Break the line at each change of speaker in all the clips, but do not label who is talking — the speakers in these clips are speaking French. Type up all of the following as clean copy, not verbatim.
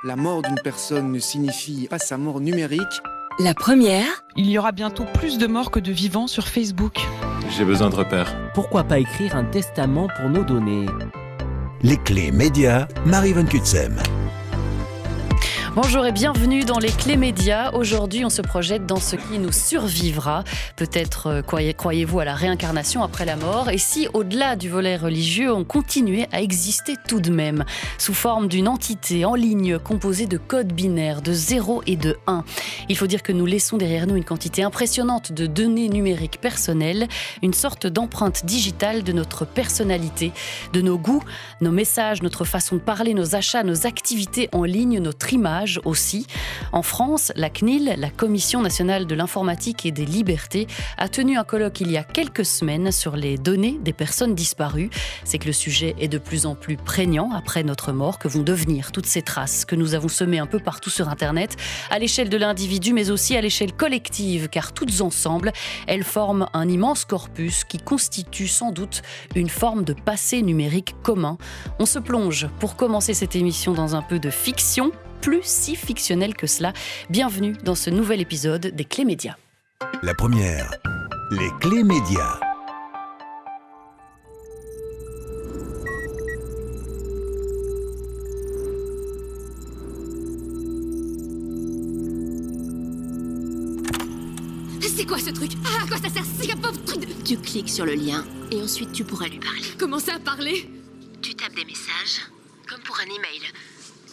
La mort d'une personne ne signifie pas sa mort numérique.
La première.
Il y aura bientôt plus de morts que de vivants sur Facebook.
J'ai besoin de repères.
Pourquoi pas écrire un testament pour nos données?
Les clés médias, Marie Van Kutsem.
Bonjour et bienvenue dans les clés médias. Aujourd'hui, on se projette dans ce qui nous survivra. Peut-être croyez-vous à la réincarnation après la mort. Et si, au-delà du volet religieux, on continuait à exister tout de même, sous forme d'une entité en ligne composée de codes binaires de 0 et de 1. Il faut dire que nous laissons derrière nous une quantité impressionnante de données numériques personnelles, une sorte d'empreinte digitale de notre personnalité, de nos goûts, nos messages, notre façon de parler, nos achats, nos activités en ligne, notre image aussi. En France, la CNIL, la Commission nationale de l'informatique et des libertés, a tenu un colloque il y a quelques semaines sur les données des personnes disparues. C'est que le sujet est de plus en plus prégnant après notre mort, que vont devenir toutes ces traces que nous avons semées un peu partout sur Internet, à l'échelle de l'individu, mais aussi à l'échelle collective, car toutes ensemble, elles forment un immense corpus qui constitue sans doute une forme de passé numérique commun. On se plonge pour commencer cette émission dans un peu de fiction, plus si fictionnel que cela. Bienvenue dans ce nouvel épisode des Clés médias.
La première, les clés médias.
C'est quoi ce truc? Ah, à quoi ça sert? C'est un pauvre truc de...
Tu cliques sur le lien et ensuite tu pourras lui parler.
Comment ça, parler?
Tu tapes des messages, comme pour un email,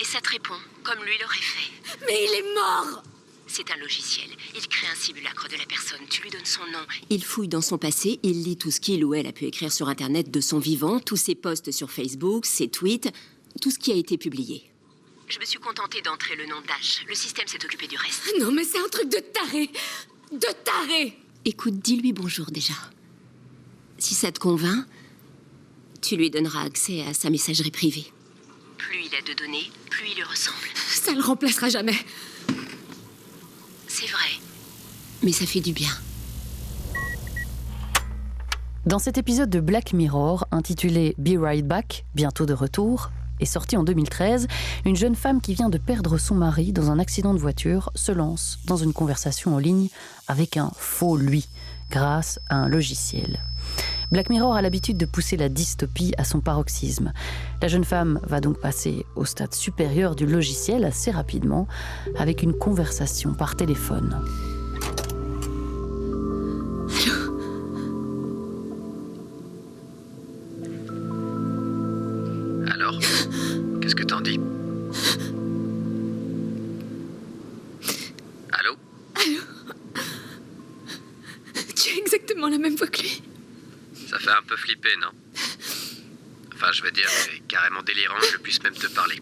et ça te répond, comme lui l'aurait fait.
Mais il est mort!
C'est un logiciel. Il crée un simulacre de la personne. Tu lui donnes son nom. Il fouille dans son passé. Il lit tout ce qu'il ou elle a pu écrire sur Internet de son vivant, tous ses posts sur Facebook, ses tweets, tout ce qui a été publié. Je me suis contentée d'entrer le nom d'Ash. Le système s'est occupé du reste.
Non, mais c'est un truc de taré! De taré!
Écoute, dis-lui bonjour déjà. Si ça te convainc, tu lui donneras accès à sa messagerie privée. Plus il a de données, plus il lui ressemble.
Ça le remplacera jamais.
C'est vrai, mais ça fait du bien.
Dans cet épisode de Black Mirror, intitulé Be Right Back, bientôt de retour, et sorti en 2013, une jeune femme qui vient de perdre son mari dans un accident de voiture se lance dans une conversation en ligne avec un faux lui, grâce à un logiciel. Black Mirror a l'habitude de pousser la dystopie à son paroxysme. La jeune femme va donc passer au stade supérieur du logiciel assez rapidement, avec une conversation par téléphone.
Alors, qu'est-ce que t'en dis? Allô?
Allô? Tu as exactement la même voix que lui.
Ça fait un peu flipper, non? Enfin, je veux dire, c'est carrément délirant que je puisse même te parler.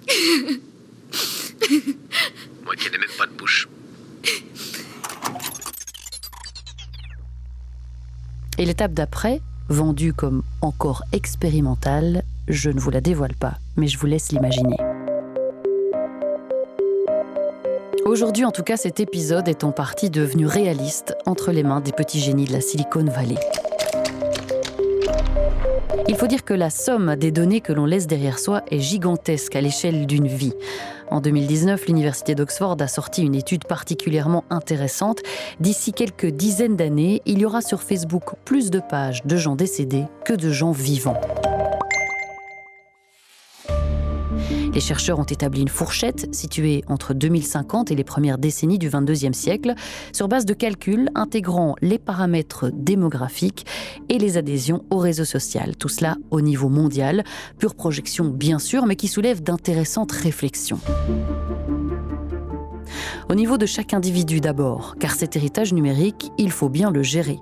Moi qui n'ai même pas de bouche.
Et l'étape d'après, vendue comme encore expérimentale, je ne vous la dévoile pas, mais je vous laisse l'imaginer. Aujourd'hui, en tout cas, cet épisode est en partie devenu réaliste entre les mains des petits génies de la Silicon Valley. Il faut dire que la somme des données que l'on laisse derrière soi est gigantesque à l'échelle d'une vie. En 2019, l'Université d'Oxford a sorti une étude particulièrement intéressante. D'ici quelques dizaines d'années, il y aura sur Facebook plus de pages de gens décédés que de gens vivants. Les chercheurs ont établi une fourchette située entre 2050 et les premières décennies du 22e siècle, sur base de calculs intégrant les paramètres démographiques et les adhésions au réseau social. Tout cela au niveau mondial, pure projection bien sûr, mais qui soulève d'intéressantes réflexions. Au niveau de chaque individu d'abord, car cet héritage numérique, il faut bien le gérer.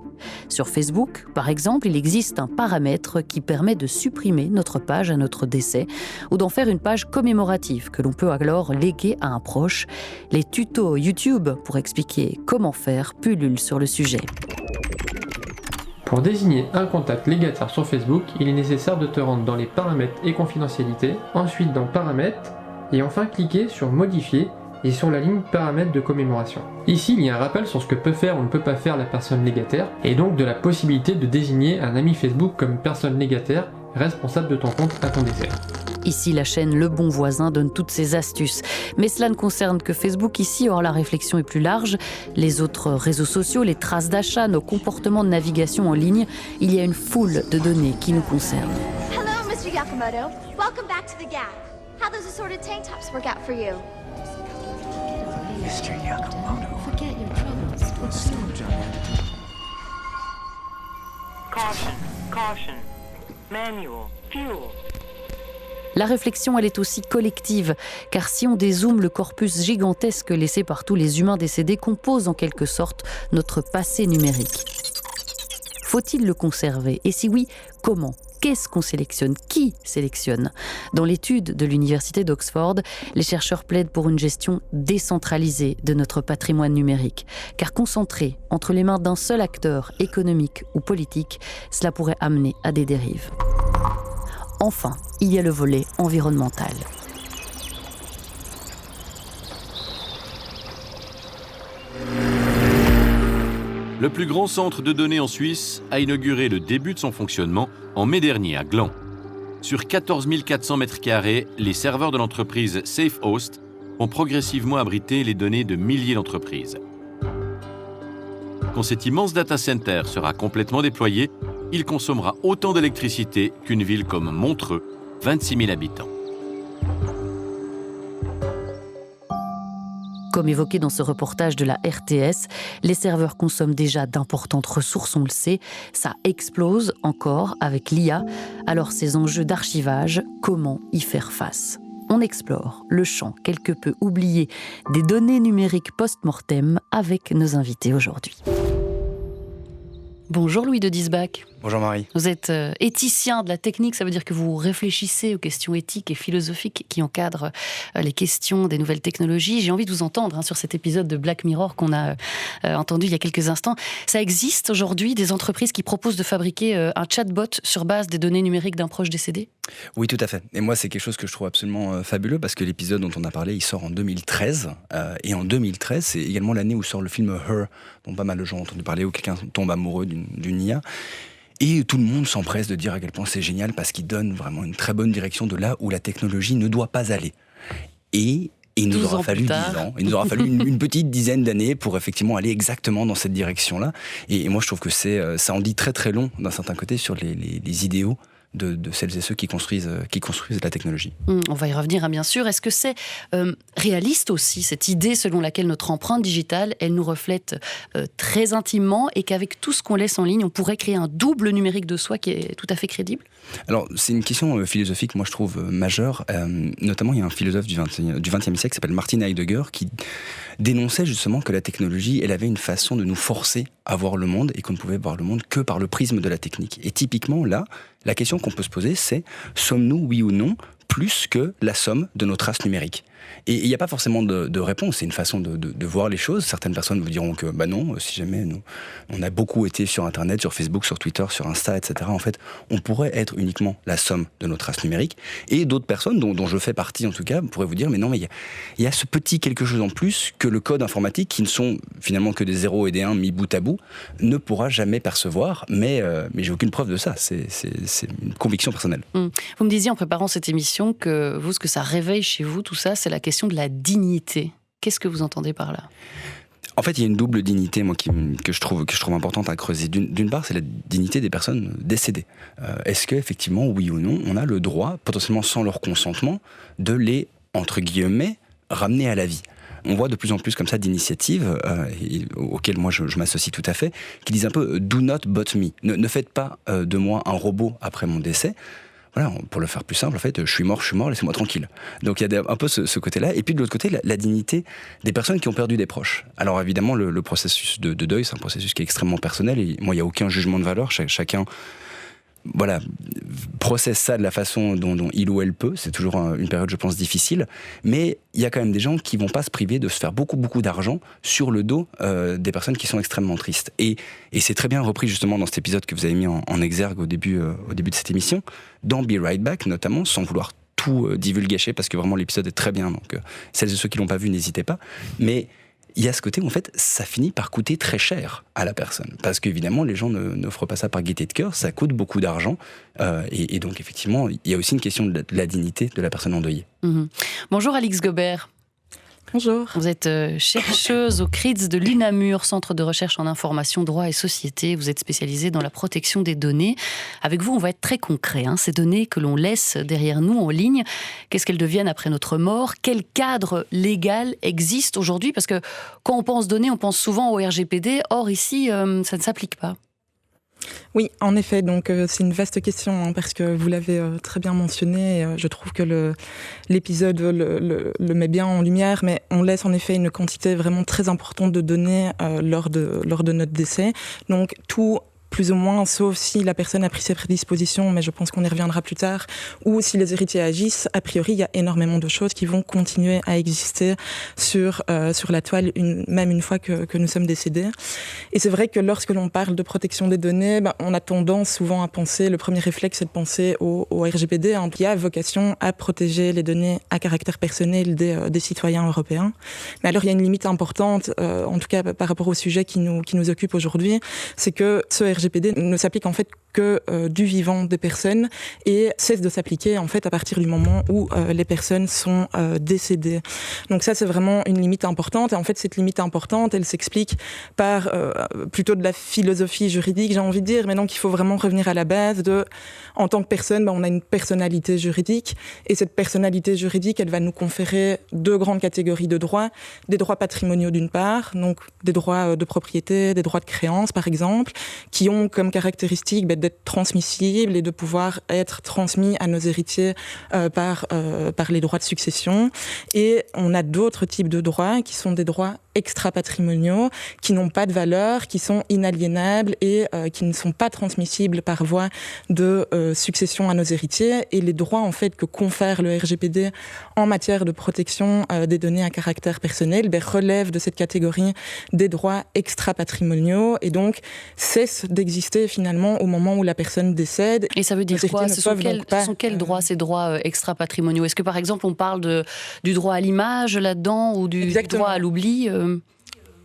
Sur Facebook, par exemple, il existe un paramètre qui permet de supprimer notre page à notre décès ou d'en faire une page commémorative que l'on peut alors léguer à un proche. Les tutos YouTube pour expliquer comment faire pullulent sur le sujet.
Pour désigner un contact légataire sur Facebook, il est nécessaire de te rendre dans les paramètres et confidentialité, ensuite dans paramètres, et enfin cliquer sur modifier et sur la ligne paramètres de commémoration. Ici, il y a un rappel sur ce que peut faire ou ne peut pas faire la personne légataire, et donc de la possibilité de désigner un ami Facebook comme personne légataire responsable de ton compte à ton décès.
Ici, la chaîne Le Bon Voisin donne toutes ses astuces. Mais cela ne concerne que Facebook ici, or la réflexion est plus large. Les autres réseaux sociaux, les traces d'achat, nos comportements de navigation en ligne, il y a une foule de données qui nous concernent.
Hello, Mr. Yakamoto. Welcome back to the Gap. How those assorted tank tops work out for you?
Mr. Yakamoto.
Forget your troubles.
Caution, caution. Manual, fuel.
La réflexion, elle est aussi collective, car si on dézoome, le corpus gigantesque laissé par tous les humains décédés compose en quelque sorte notre passé numérique. Faut-il le conserver? Et si oui, comment? Qu'est-ce qu'on sélectionne? Qui sélectionne? Dans l'étude de l'université d'Oxford, les chercheurs plaident pour une gestion décentralisée de notre patrimoine numérique. Car concentré entre les mains d'un seul acteur économique ou politique, cela pourrait amener à des dérives. Enfin, il y a le volet environnemental.
Le plus grand centre de données en Suisse a inauguré le début de son fonctionnement en mai dernier à Gland. Sur 14 400 m², les serveurs de l'entreprise SafeHost ont progressivement abrité les données de milliers d'entreprises. Quand cet immense data center sera complètement déployé, il consommera autant d'électricité qu'une ville comme Montreux, 26 000 habitants.
Comme évoqué dans ce reportage de la RTS, les serveurs consomment déjà d'importantes ressources, on le sait. Ça explose encore avec l'IA. Alors ces enjeux d'archivage, comment y faire face? On explore le champ quelque peu oublié des données numériques post-mortem avec nos invités aujourd'hui. Bonjour Louis de Diesbach.
Bonjour Marie.
Vous êtes éthicien de la technique, ça veut dire que vous réfléchissez aux questions éthiques et philosophiques qui encadrent les questions des nouvelles technologies. J'ai envie de vous entendre sur cet épisode de Black Mirror qu'on a entendu il y a quelques instants. Ça existe aujourd'hui des entreprises qui proposent de fabriquer un chatbot sur base des données numériques d'un proche décédé ?
Oui, tout à fait. Et moi, c'est quelque chose que je trouve absolument fabuleux parce que l'épisode dont on a parlé, il sort en 2013. Et en 2013, c'est également l'année où sort le film Her, dont pas mal de gens ont entendu parler, où quelqu'un tombe amoureux d'une IA. Et tout le monde s'empresse de dire à quel point c'est génial parce qu'il donne vraiment une très bonne direction de là où la technologie ne doit pas aller. Et il nous aura fallu 10 ans, il nous aura fallu une petite dizaine d'années pour effectivement aller exactement dans cette direction-là. Et moi, je trouve que ça en dit très très long d'un certain côté sur les idéaux de celles et ceux qui construisent la technologie.
On va y revenir, bien sûr. Est-ce que c'est réaliste aussi, cette idée selon laquelle notre empreinte digitale, elle nous reflète très intimement et qu'avec tout ce qu'on laisse en ligne, on pourrait créer un double numérique de soi qui est tout à fait crédible ?
Alors, c'est une question philosophique, moi je trouve majeure. Notamment, il y a un philosophe du XXe siècle qui s'appelle Martin Heidegger qui dénonçait justement que la technologie, elle avait une façon de nous forcer à voir le monde et qu'on ne pouvait voir le monde que par le prisme de la technique. Et typiquement, là, la question qu'on peut se poser, c'est sommes-nous, oui ou non, plus que la somme de nos traces numériques ? Et il n'y a pas forcément de réponse, c'est une façon de voir les choses. Certaines personnes vous diront que bah non, si jamais on a beaucoup été sur Internet, sur Facebook, sur Twitter, sur Insta, etc. En fait, on pourrait être uniquement la somme de nos traces numériques. Et d'autres personnes, dont je fais partie en tout cas, pourraient vous dire mais non, mais il y a ce petit quelque chose en plus que le code informatique, qui ne sont finalement que des 0 et des 1 mis bout à bout, ne pourra jamais percevoir. Mais j'ai aucune preuve de ça. C'est une conviction personnelle.
Vous me disiez en préparant cette émission que vous, ce que ça réveille chez vous, tout ça, c'est la question de la dignité. Qu'est-ce que vous entendez par là ?
En fait, il y a une double dignité, moi, que je trouve importante à creuser. D'une part, c'est la dignité des personnes décédées. Est-ce qu'effectivement, oui ou non, on a le droit, potentiellement sans leur consentement, de les, entre guillemets, ramener à la vie ? On voit de plus en plus comme ça d'initiatives auxquelles moi je m'associe tout à fait, qui disent un peu « do not bot me ». Ne faites pas de moi un robot après mon décès. Voilà, pour le faire plus simple, en fait, je suis mort, laissez-moi tranquille. Donc il y a un peu ce côté-là. Et puis de l'autre côté, la dignité des personnes qui ont perdu des proches. Alors évidemment, le processus de deuil, c'est un processus qui est extrêmement personnel. Et moi, il n'y a aucun jugement de valeur. Chacun processe ça de la façon dont il ou elle peut. C'est toujours une période, je pense, difficile. Mais il y a quand même des gens qui ne vont pas se priver de se faire beaucoup, beaucoup d'argent sur le dos des personnes qui sont extrêmement tristes. Et c'est très bien repris justement dans cet épisode que vous avez mis en exergue au début de cette émission, dans Be Right Back notamment, sans vouloir tout divulgacher, parce que vraiment l'épisode est très bien. Donc celles et ceux qui ne l'ont pas vu, n'hésitez pas. Mais il y a ce côté où en fait ça finit par coûter très cher à la personne, parce qu'évidemment les gens n'offrent pas ça par gaieté de cœur, ça coûte beaucoup d'argent, et donc effectivement il y a aussi une question de la dignité de la personne endeuillée.
Bonjour Alix Gobert.
Bonjour.
Vous êtes chercheuse au CRIDS de l'UNAMUR, Centre de recherche en information, droit et société. Vous êtes spécialisée dans la protection des données. Avec vous, on va être très concret. Ces données que l'on laisse derrière nous en ligne, qu'est-ce qu'elles deviennent après notre mort? Quel cadre légal existe aujourd'hui? Parce que quand on pense données, on pense souvent au RGPD. Or, ici, ça ne s'applique pas.
Oui, en effet, donc c'est une vaste question, parce que vous l'avez très bien mentionné, je trouve que l'épisode le met bien en lumière, mais on laisse en effet une quantité vraiment très importante de données lors de notre décès. Donc tout, plus ou moins, sauf si la personne a pris ses prédispositions, mais je pense qu'on y reviendra plus tard, ou si les héritiers agissent, a priori, il y a énormément de choses qui vont continuer à exister sur la toile, même une fois que nous sommes décédés. Et c'est vrai que lorsque l'on parle de protection des données, on a tendance souvent à penser, le premier réflexe, c'est de penser au RGPD, qui a vocation à protéger les données à caractère personnel des citoyens européens. Mais alors, il y a une limite importante, en tout cas par rapport au sujet qui nous occupe aujourd'hui, c'est que ce RGPD ne s'applique en fait que du vivant des personnes et cesse de s'appliquer en fait à partir du moment où les personnes sont décédées. Donc ça, c'est vraiment une limite importante. Et en fait, cette limite importante, elle s'explique par plutôt de la philosophie juridique, j'ai envie de dire. Mais donc, il faut vraiment revenir à la base en tant que personne, on a une personnalité juridique. Et cette personnalité juridique, elle va nous conférer deux grandes catégories de droits. Des droits patrimoniaux d'une part, donc des droits de propriété, des droits de créance, par exemple, qui ont comme caractéristique d'être transmissibles et de pouvoir être transmis à nos héritiers par les droits de succession. Et on a d'autres types de droits qui sont des droits extra-patrimoniaux, qui n'ont pas de valeur, qui sont inaliénables et qui ne sont pas transmissibles par voie de succession à nos héritiers. Et les droits en fait que confère le RGPD en matière de protection des données à caractère personnel relèvent de cette catégorie des droits extra-patrimoniaux et donc cessent d'exister finalement au moment où la personne décède.
Et ça veut dire quoi? Ce sont quels droits, ces droits extra-patrimoniaux? Est-ce que par exemple on parle du droit à l'image là-dedans ou du droit à l'oubli?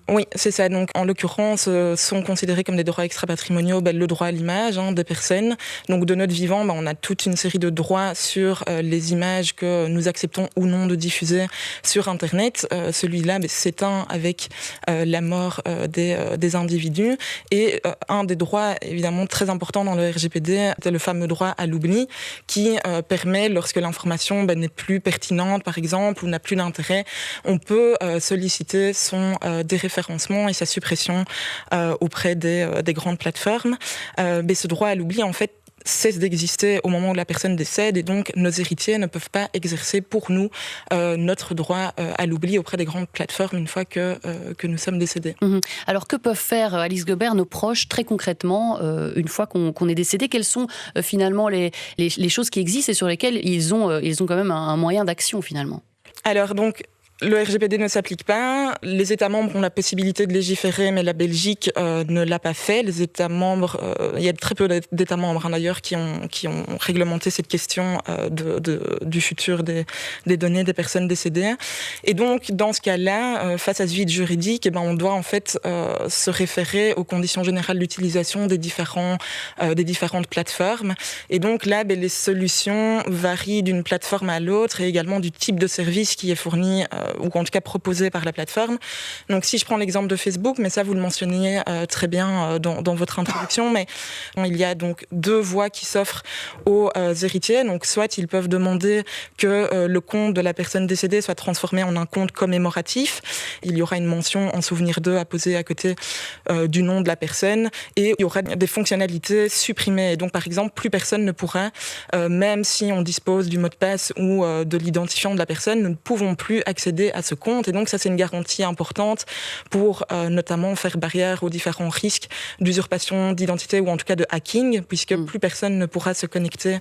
Oui, c'est ça. Donc, en l'occurrence, sont considérés comme des droits extra-patrimoniaux le droit à l'image des personnes. Donc, de notre vivant, on a toute une série de droits sur les images que nous acceptons ou non de diffuser sur Internet. Celui-là s'éteint avec la mort des individus. Et un des droits, évidemment, très importants dans le RGPD, c'est le fameux droit à l'oubli qui permet, lorsque l'information n'est plus pertinente, par exemple, ou n'a plus d'intérêt, on peut solliciter son déréférencement et sa suppression auprès des grandes plateformes. Mais ce droit à l'oubli, en fait, cesse d'exister au moment où la personne décède et donc nos héritiers ne peuvent pas exercer pour nous notre droit à l'oubli auprès des grandes plateformes une fois que nous sommes décédés.
Alors que peuvent faire, Alix Gobert, nos proches très concrètement une fois qu'on est décédé? Quelles sont finalement les choses qui existent et sur lesquelles ils ont quand même un moyen d'action finalement? Alors donc, le RGPD ne s'applique pas. Les États membres ont la possibilité de légiférer, mais la Belgique ne l'a pas fait. Les États membres, il y a très peu d'États membres d'ailleurs qui ont réglementé cette question du futur des données des personnes décédées. Et donc, dans ce cas-là, face à ce vide juridique, on doit en fait se référer aux conditions générales d'utilisation des différentes plateformes. Et donc là, les solutions varient d'une plateforme à l'autre et également du type de service qui est fourni ou en tout cas proposé par la plateforme. Donc si je prends l'exemple de Facebook, mais ça vous le mentionniez très bien dans votre introduction, mais il y a donc deux voies qui s'offrent aux héritiers. Donc soit ils peuvent demander que le compte de la personne décédée soit transformé en un compte commémoratif. Il y aura une mention en souvenir d'eux à poser à côté du nom de la personne et il y aura des fonctionnalités supprimées. Et donc par exemple, plus personne ne pourra, même si on dispose du mot de passe ou de l'identifiant de la personne, nous ne pouvons plus accéder à ce compte. Et donc ça, c'est une garantie importante pour notamment faire barrière aux différents risques d'usurpation d'identité ou en tout cas de hacking, puisque plus personne ne pourra se connecter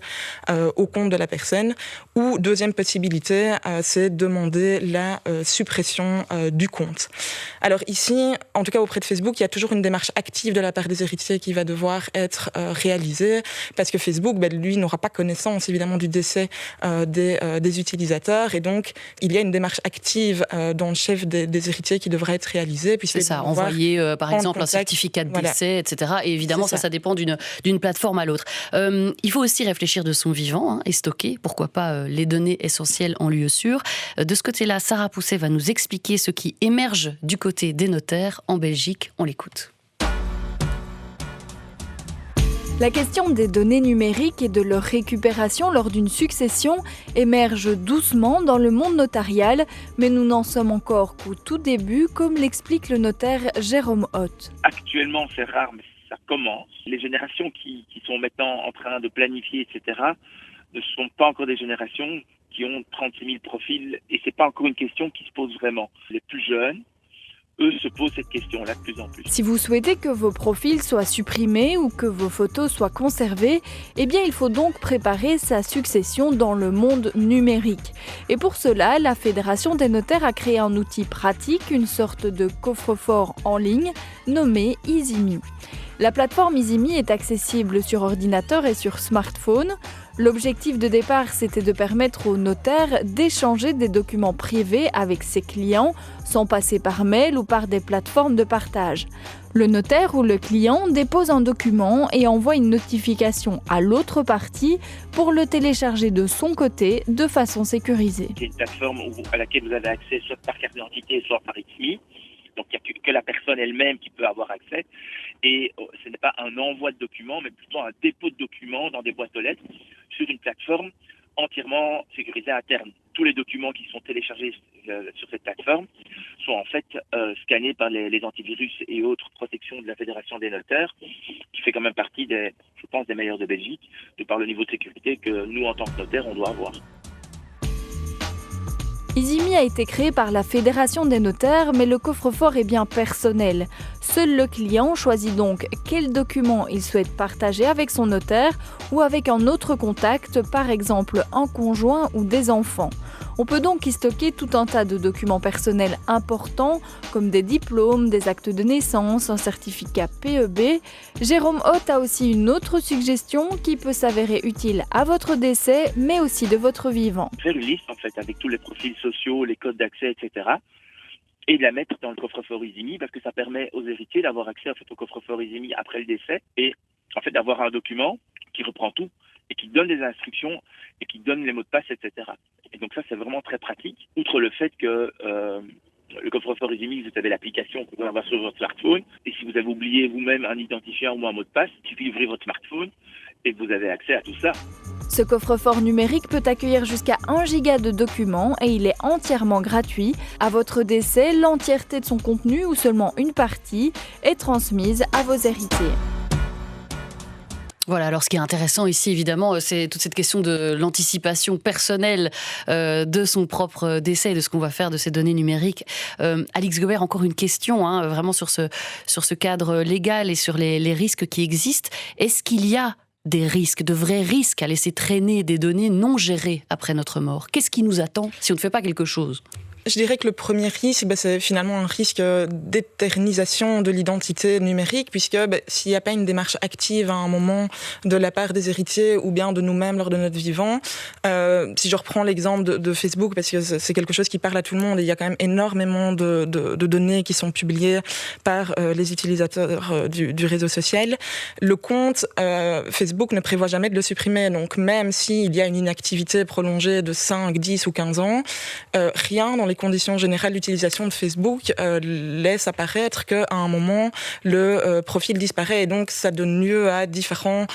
au compte de la personne. Ou deuxième possibilité, c'est demander la suppression du compte. Alors ici, en tout cas auprès de Facebook, il y a toujours une démarche active de la part des héritiers qui va devoir être réalisée, parce que Facebook, lui, n'aura pas connaissance évidemment du décès des utilisateurs, et donc il y a une démarche active
proactive dans le chef des héritiers qui devrait être réalisée.
C'est ça, envoyer par exemple un certificat de décès, etc. Et évidemment, ça dépend d'une plateforme à l'autre. Il faut aussi réfléchir de son vivant et stocker, pourquoi pas, les données essentielles en lieu sûr. De ce côté-là, Sarah Pousset va nous expliquer ce qui émerge du côté des notaires en Belgique. On l'écoute.
La question des données numériques et de leur récupération lors d'une succession émerge doucement dans le monde notarial, mais nous n'en sommes encore qu'au tout début, comme l'explique le notaire Jérôme Hott.
Actuellement, c'est rare, mais ça commence. Les générations qui sont maintenant en train de planifier, etc., ne sont pas encore des générations qui ont 36 000 profils, et c'est pas encore une question qui se pose vraiment. Les plus jeunes, eux, se posent cette question-là de plus en plus.
Si vous souhaitez que vos profils soient supprimés ou que vos photos soient conservées, eh bien il faut donc préparer sa succession dans le monde numérique. Et pour cela, la Fédération des notaires a créé un outil pratique, une sorte de coffre-fort en ligne nommé EasyMe. La plateforme EasyMe est accessible sur ordinateur et sur smartphone. L'objectif de départ, c'était de permettre aux notaires d'échanger des documents privés avec ses clients sans passer par mail ou par des plateformes de partage. Le notaire ou le client dépose un document et envoie une notification à l'autre partie pour le télécharger de son côté de façon sécurisée.
C'est une plateforme à laquelle vous avez accès soit par carte d'identité, soit par EasyMe. Donc il n'y a que la personne elle-même qui peut avoir accès. Et ce n'est pas un envoi de documents, mais plutôt un dépôt de documents dans des boîtes aux lettres sur une plateforme entièrement sécurisée interne. Tous les documents qui sont téléchargés sur cette plateforme sont en fait scannés par les antivirus et autres protections de la Fédération des notaires, qui fait quand même partie des meilleurs de Belgique, de par le niveau de sécurité que nous, en tant que notaires, on doit avoir.
EasyMe a été créé par la Fédération des notaires, mais le coffre-fort est bien personnel. Seul le client choisit donc quel document il souhaite partager avec son notaire ou avec un autre contact, par exemple un conjoint ou des enfants. On peut donc y stocker tout un tas de documents personnels importants, comme des diplômes, des actes de naissance, un certificat PEB. Jérôme Hott a aussi une autre suggestion qui peut s'avérer utile à votre décès, mais aussi de votre vivant.
Faire une liste, en fait, avec tous les profils sociaux, les codes d'accès, etc., et de la mettre dans le coffre-fort EasyMe, parce que ça permet aux héritiers d'avoir accès en fait, au coffre-fort EasyMe après le décès, et en fait d'avoir un document qui reprend tout, et qui donne des instructions, et qui donne les mots de passe, etc. Et donc ça, c'est vraiment très pratique, outre le fait que le coffre-fort EasyMe, vous avez l'application que vous pouvez avoir sur votre smartphone, et si vous avez oublié vous-même un identifiant ou un mot de passe, il suffit d'ouvrir votre smartphone, et vous avez accès à tout ça.
Ce coffre-fort numérique peut accueillir jusqu'à 1 giga de documents et il est entièrement gratuit. À votre décès, l'entièreté de son contenu ou seulement une partie est transmise à vos héritiers.
Voilà, alors ce qui est intéressant ici, évidemment, c'est toute cette question de l'anticipation personnelle de son propre décès et de ce qu'on va faire de ces données numériques. Alix Gobert, encore une question, vraiment sur ce cadre légal et sur les risques qui existent. Est-ce qu'il y a des risques, de vrais risques à laisser traîner des données non gérées après notre mort? Qu'est-ce qui nous attend si on ne fait pas quelque chose?
Je dirais que le premier risque, c'est finalement un risque d'éternisation de l'identité numérique, puisque s'il n'y a pas une démarche active à un moment de la part des héritiers ou bien de nous-mêmes lors de notre vivant, si je reprends l'exemple de Facebook, parce que c'est quelque chose qui parle à tout le monde, et il y a quand même énormément de données qui sont publiées par les utilisateurs du réseau social, le compte Facebook ne prévoit jamais de le supprimer. Donc même s'il y a une inactivité prolongée de 5, 10 ou 15 ans, rien dans les conditions générales d'utilisation de Facebook laisse apparaître qu'à un moment, le profil disparaît. Et donc, ça donne lieu à différentes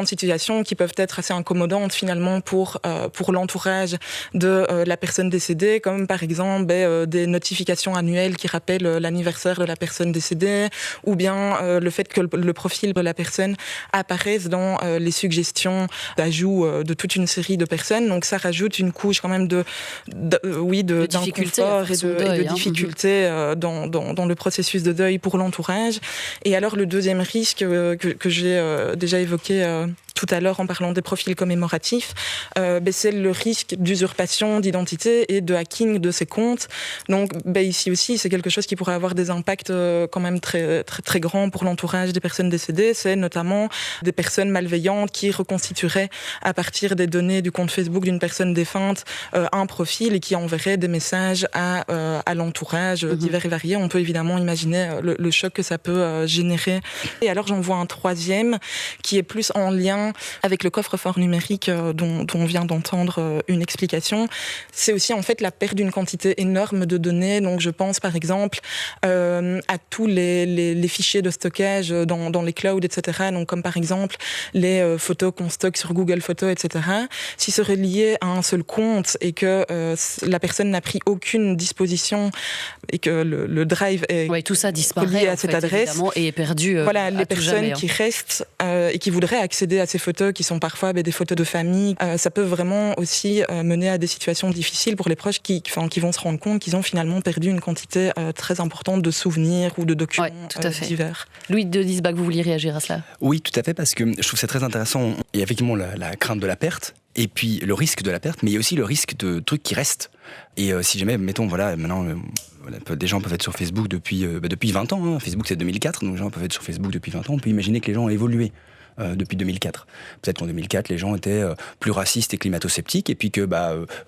situations qui peuvent être assez incommodantes finalement pour l'entourage de la personne décédée, comme par exemple des notifications annuelles qui rappellent l'anniversaire de la personne décédée, ou bien le fait que le profil de la personne apparaisse dans les suggestions d'ajout de toute une série de personnes. Donc, ça rajoute une couche quand même d'inconfort et de difficultés dans le processus de deuil pour l'entourage. Et alors le deuxième risque que j'ai déjà évoqué tout à l'heure en parlant des profils commémoratifs, c'est le risque d'usurpation d'identité et de hacking de ces comptes. Donc ici aussi, c'est quelque chose qui pourrait avoir des impacts quand même très, très, très grands pour l'entourage des personnes décédées. C'est notamment des personnes malveillantes qui reconstitueraient à partir des données du compte Facebook d'une personne défunte un profil et qui enverraient des messages à l'entourage divers et variés. On peut évidemment imaginer le choc que ça peut générer. Et alors j'en vois un troisième qui est plus en lien avec le coffre-fort numérique dont on vient d'entendre une explication. C'est aussi en fait la perte d'une quantité énorme de données. Donc je pense par exemple à tous les fichiers de stockage dans les clouds, etc. Donc comme par exemple les photos qu'on stocke sur Google Photos, etc. Si c'est relié à un seul compte et que la personne n'a pris aucune disposition et que le drive est
tout ça disparaît
relié à cette adresse
et est perdu.
Voilà, les personnes
jamais,
qui restent et qui voudraient accéder à ces photos qui sont parfois des photos de famille, ça peut vraiment aussi mener à des situations difficiles pour les proches qui vont se rendre compte qu'ils ont finalement perdu une quantité très importante de souvenirs ou de documents divers.
Louis de Diesbach, vous vouliez réagir à cela ?
Oui, tout à fait, parce que je trouve ça très intéressant. Il y a effectivement la crainte de la perte, et puis le risque de la perte, mais il y a aussi le risque de trucs qui restent. Et si jamais, mettons, maintenant, des gens peuvent être sur Facebook depuis 20 ans. Hein. Facebook, c'est 2004, donc les gens peuvent être sur Facebook depuis 20 ans. On peut imaginer que les gens ont évolué depuis 2004. Peut-être qu'en 2004, les gens étaient plus racistes et climato-sceptiques, et puis que,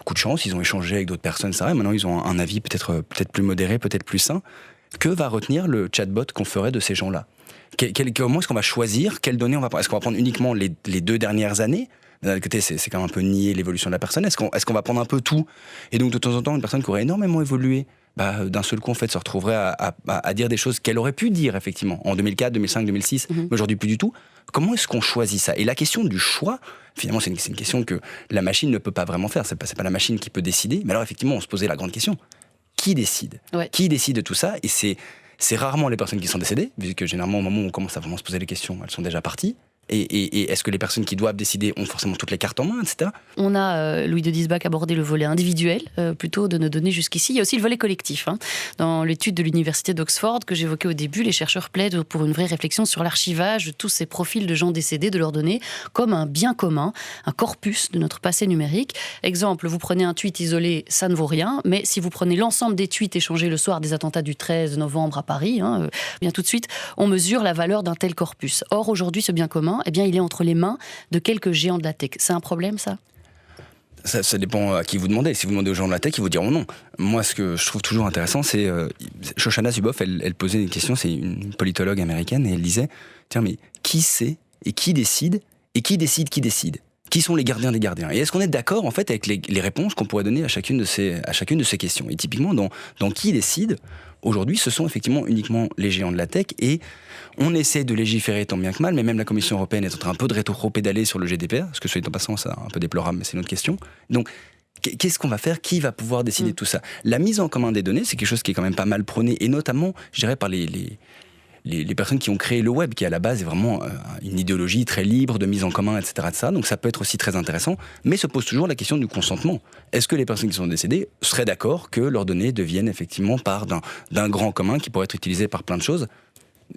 coup de chance, ils ont échangé avec d'autres personnes, ça. Et maintenant, ils ont un avis peut-être plus modéré, peut-être plus sain. Que va retenir le chatbot qu'on ferait de ces gens-là ? Comment est-ce qu'on va choisir ? Quelles données on va prendre ? Est-ce qu'on va prendre uniquement les 2 dernières années ? D'un côté, c'est quand même un peu nier l'évolution de la personne. Est-ce qu'on va prendre un peu tout ? Et donc, de temps en temps, une personne qui aurait énormément évolué, d'un seul coup, en fait, se retrouverait à dire des choses qu'elle aurait pu dire, effectivement, en 2004, 2005, 2006, mais aujourd'hui plus du tout. Comment est-ce qu'on choisit ça ? Et la question du choix, finalement, c'est une question que la machine ne peut pas vraiment faire. C'est pas la machine qui peut décider. Mais alors, effectivement, on se posait la grande question. Qui décide ? Qui décide de tout ça ? Et c'est rarement les personnes qui sont décédées, vu que généralement, au moment où on commence à vraiment se poser les questions, elles sont déjà parties. Et est-ce que les personnes qui doivent décider ont forcément toutes les cartes en main, etc.
On a, Louis de Diesbach, abordé le volet individuel, plutôt de nos données jusqu'ici. Il y a aussi le volet collectif. Dans l'étude de l'université d'Oxford que j'évoquais au début, les chercheurs plaident pour une vraie réflexion sur l'archivage de tous ces profils de gens décédés, de leurs données, comme un bien commun, un corpus de notre passé numérique. Exemple, vous prenez un tweet isolé, ça ne vaut rien, mais si vous prenez l'ensemble des tweets échangés le soir des attentats du 13 novembre à Paris, bien tout de suite, on mesure la valeur d'un tel corpus. Or, aujourd'hui, ce bien commun, il est entre les mains de quelques géants de la tech. C'est un problème, ça ?
Ça dépend à qui vous demandez. Si vous demandez aux gens de la tech, ils vous diront non. Moi, ce que je trouve toujours intéressant, c'est... Shoshana Zuboff, elle posait une question, c'est une politologue américaine, et elle disait, tiens, mais qui sait et qui décide ? Et qui décide qui décide ? Qui sont les gardiens des gardiens ? Et est-ce qu'on est d'accord, en fait, avec les réponses qu'on pourrait donner à chacune de ces questions ? Et typiquement, dans qui décide, aujourd'hui, ce sont effectivement uniquement les géants de la tech, et on essaie de légiférer tant bien que mal, mais même la Commission européenne est en train un peu de rétro-pédaler sur le GDPR, parce que soit dit en passant, c'est un peu déplorable, mais c'est une autre question. Donc, qu'est-ce qu'on va faire ? Qui va pouvoir décider de tout ça ? La mise en commun des données, c'est quelque chose qui est quand même pas mal prôné, et notamment, je dirais, par les personnes qui ont créé le web, qui à la base est vraiment une idéologie très libre de mise en commun, etc. Donc ça peut être aussi très intéressant, mais se pose toujours la question du consentement. Est-ce que les personnes qui sont décédées seraient d'accord que leurs données deviennent effectivement part d'un grand commun qui pourrait être utilisé par plein de choses ?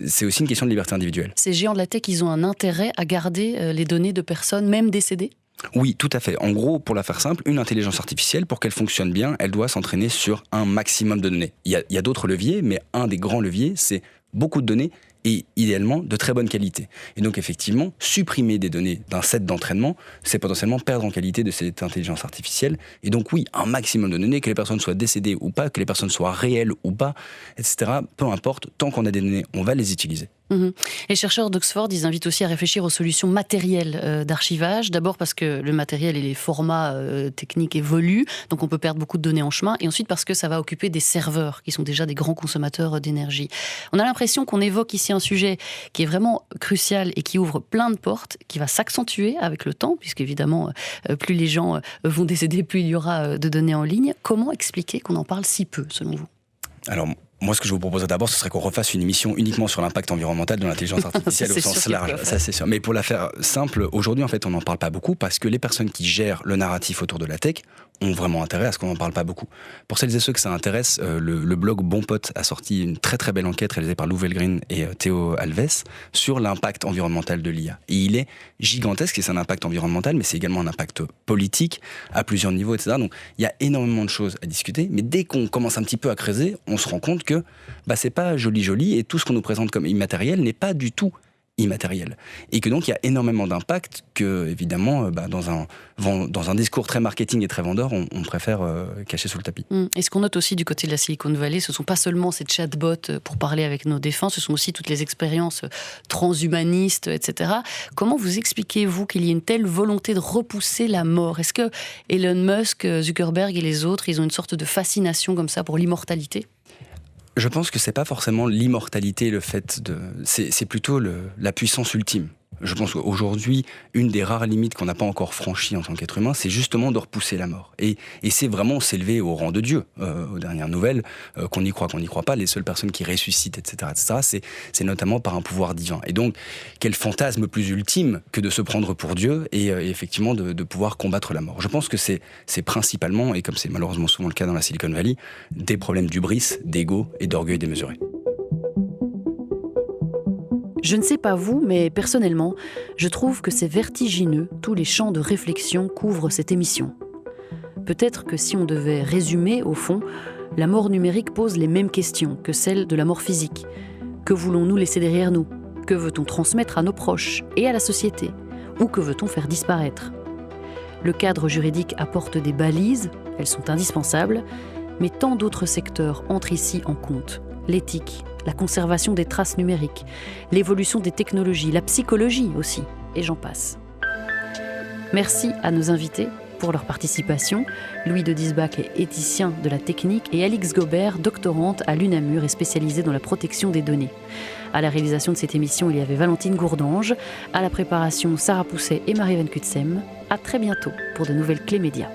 C'est aussi une question de liberté individuelle.
Ces géants de la tech, ils ont un intérêt à garder les données de personnes, même décédées ?
Oui, tout à fait. En gros, pour la faire simple, une intelligence artificielle, pour qu'elle fonctionne bien, elle doit s'entraîner sur un maximum de données. Il y a d'autres leviers, mais un des grands leviers, c'est beaucoup de données et idéalement de très bonne qualité. Et donc effectivement, supprimer des données d'un set d'entraînement, c'est potentiellement perdre en qualité de cette intelligence artificielle. Et donc oui, un maximum de données, que les personnes soient décédées ou pas, que les personnes soient réelles ou pas, etc. Peu importe, tant qu'on a des données, on va les utiliser.
Les chercheurs d'Oxford, ils invitent aussi à réfléchir aux solutions matérielles d'archivage. D'abord parce que le matériel et les formats techniques évoluent, donc on peut perdre beaucoup de données en chemin. Et ensuite parce que ça va occuper des serveurs, qui sont déjà des grands consommateurs d'énergie. On a l'impression qu'on évoque ici un sujet qui est vraiment crucial et qui ouvre plein de portes, qui va s'accentuer avec le temps, puisqu'évidemment, plus les gens vont décéder, plus il y aura de données en ligne. Comment expliquer qu'on en parle si peu, selon vous ?
Alors, Moi, ce que je vous propose d'abord, ce serait qu'on refasse une émission uniquement sur l'impact environnemental de l'intelligence artificielle au sens large. Ça, c'est sûr. Mais pour la faire simple, aujourd'hui, en fait, on n'en parle pas beaucoup parce que les personnes qui gèrent le narratif autour de la tech ont vraiment intérêt à ce qu'on n'en parle pas beaucoup. Pour celles et ceux que ça intéresse, le blog Bon Pote a sorti une très très belle enquête réalisée par Lou Velgren et Théo Alves sur l'impact environnemental de l'IA. Et il est gigantesque, et c'est un impact environnemental, mais c'est également un impact politique à plusieurs niveaux, etc. Donc il y a énormément de choses à discuter, mais dès qu'on commence un petit peu à creuser, on se rend compte que c'est pas joli, et tout ce qu'on nous présente comme immatériel n'est pas du tout immatériel. Et que donc il y a énormément d'impact que, évidemment, dans un discours très marketing et très vendeur, on préfère cacher sous le tapis.
Et ce qu'on note aussi du côté de la Silicon Valley, ce ne sont pas seulement ces chatbots pour parler avec nos défunts, ce sont aussi toutes les expériences transhumanistes, etc. Comment vous expliquez-vous qu'il y ait une telle volonté de repousser la mort ? Est-ce que Elon Musk, Zuckerberg et les autres, ils ont une sorte de fascination comme ça pour l'immortalité ?
Je pense que c'est pas forcément l'immortalité, c'est plutôt la puissance ultime. Je pense qu'aujourd'hui, une des rares limites qu'on n'a pas encore franchies en tant qu'être humain, c'est justement de repousser la mort. Et c'est vraiment s'élever au rang de Dieu. Aux dernières nouvelles, qu'on y croit, qu'on n'y croit pas, les seules personnes qui ressuscitent, etc., c'est notamment par un pouvoir divin. Et donc, quel fantasme plus ultime que de se prendre pour Dieu et effectivement de pouvoir combattre la mort. Je pense que c'est principalement, et comme c'est malheureusement souvent le cas dans la Silicon Valley, des problèmes d'hubris, d'ego et d'orgueil démesuré.
Je ne sais pas vous, mais personnellement, je trouve que c'est vertigineux tous les champs de réflexion qu'ouvre cette émission. Peut-être que si on devait résumer, au fond, la mort numérique pose les mêmes questions que celle de la mort physique. Que voulons-nous laisser derrière nous ? Que veut-on transmettre à nos proches et à la société ? Ou que veut-on faire disparaître ? Le cadre juridique apporte des balises, elles sont indispensables, mais tant d'autres secteurs entrent ici en compte. L'éthique, la conservation des traces numériques, l'évolution des technologies, la psychologie aussi, et j'en passe. Merci à nos invités pour leur participation. Louis de Disbach est éthicien de la technique et Alix Gobert, doctorante à l'UNAMUR et spécialisée dans la protection des données. À la réalisation de cette émission, il y avait Valentine Gourdange, à la préparation Sarah Pousset et Marie Van Kutsem. À très bientôt pour de nouvelles clés médias.